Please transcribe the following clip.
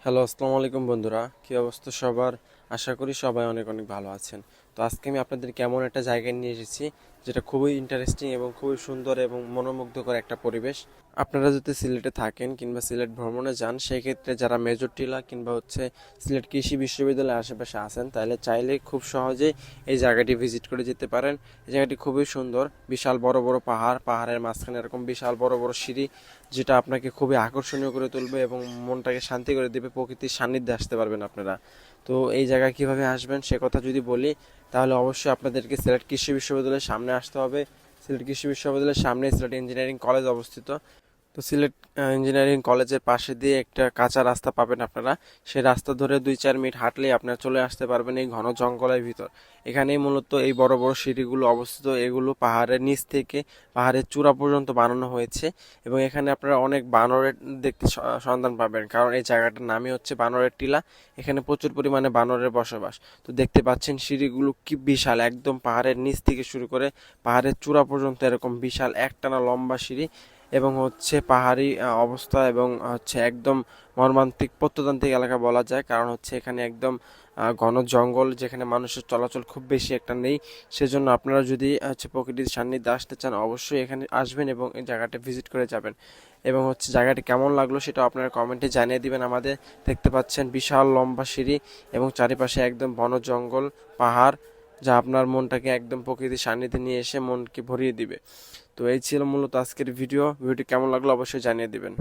Hello, আসসালামু আলাইকুম বন্ধুরা। কি অবস্থা সবার? আশা করি সবাই অনেক অনেক ভালো আছেন। তো আজকে আমি আপনাদের কেমন একটা জায়গায় নিয়ে এসেছি, যেটা খুবই ইন্টারেস্টিং এবং খুবই সুন্দর এবং মনোমুগ্ধকর একটা পরিবেশ। আপনারা যদি সিলেটে থাকেন কিংবা সিলেট ভ্রমণে যান, সেই ক্ষেত্রে যারা মেজর টিলা কিংবা সিলেট কৃষি বিশ্ববিদ্যালয়ের আশেপাশে আছেন, তাহলে চাইলে খুব সহজেই এই জায়গাটি ভিজিট করে যেতে পারেন। এই জায়গাটি খুবই সুন্দর, বিশাল বড় বড় পাহাড়, পাহাড়ের মাঝখানে এরকম বিশাল বড় বড় সিঁড়ি, যেটা আপনাকে খুবই আকর্ষণীয় করে তুলবে এবং মনটাকে শান্তি করে দেবে। প্রকৃতির সান্নিধ্যে আসতে পারবেন আপনারা। তো এই জায়গায় কিভাবে আসবেন সে কথা যদি বলি, তাহলে অবশ্যই আপনাদেরকে সিলেট কৃষি বিশ্ববিদ্যালয়ের সামনে আসতে হবে। সিলেট কৃষি বিশ্ববিদ্যালয়ের সামনে সিলেট ইঞ্জিনিয়ারিং কলেজ অবস্থিত। তো সিলেট ইঞ্জিনিয়ারিং কলেজের পাশে দিয়ে একটা কাঁচা রাস্তা পাবেন আপনারা। সেই রাস্তা ধরে 2-4 মিনিট হাঁটলেই আপনারা চলে আসতে পারবেন এই ঘন জঙ্গলের ভিতর। এখানেই মূলত এই বড় বড় সিঁড়িগুলো অবস্থিত। এগুলো পাহাড়ের নিচ থেকে পাহাড়ের চূড়া পর্যন্ত বানানো হয়েছে এবং এখানে আপনারা অনেক বানরের দেখতে সন্ধান পাবেন, কারণ এই জায়গাটার নামই হচ্ছে বানরের টিলা। এখানে প্রচুর পরিমাণে বানরের বসবাস। তো দেখতে পাচ্ছেন সিঁড়িগুলো কি বিশাল, একদম পাহাড়ের নিচ থেকে শুরু করে পাহাড়ের চূড়া পর্যন্ত এরকম বিশাল একটানা লম্বা সিঁড়ি। এবং পাহাড়ি অবস্থা এবং একদম মর্মান্তিক প্রত্নতান্ত্রিক এলাকা বলা যায়, কারণ এখানে একদম ঘন জঙ্গল, যেখানে মানুষের চলাচল খুব বেশি একটা নেই। সেজন্য আপনারা যদি প্রকৃতির সান্নিধ্যে আসতে চান, অবশ্যই এখানে আসবেন এবং এই জায়গাটা ভিজিট করে যাবেন। এবং জায়গাটি কেমন লাগলো সেটা আপনারা কমেন্টে জানিয়ে দিবেন আমাদের। দেখতে পাচ্ছেন বিশাল লম্বা সিঁড়ি এবং চারিপাশে একদম বন জঙ্গল, পাহাড়, যা আপনার মনটাকে একদম প্রকৃতির সান্নিধ্যে নিয়ে এসে মনকে ভরিয়ে দিবে। তো এই ছিল মূলত আজকের ভিডিওটি কেমন লাগলো অবশ্যই জানিয়ে দিবেন।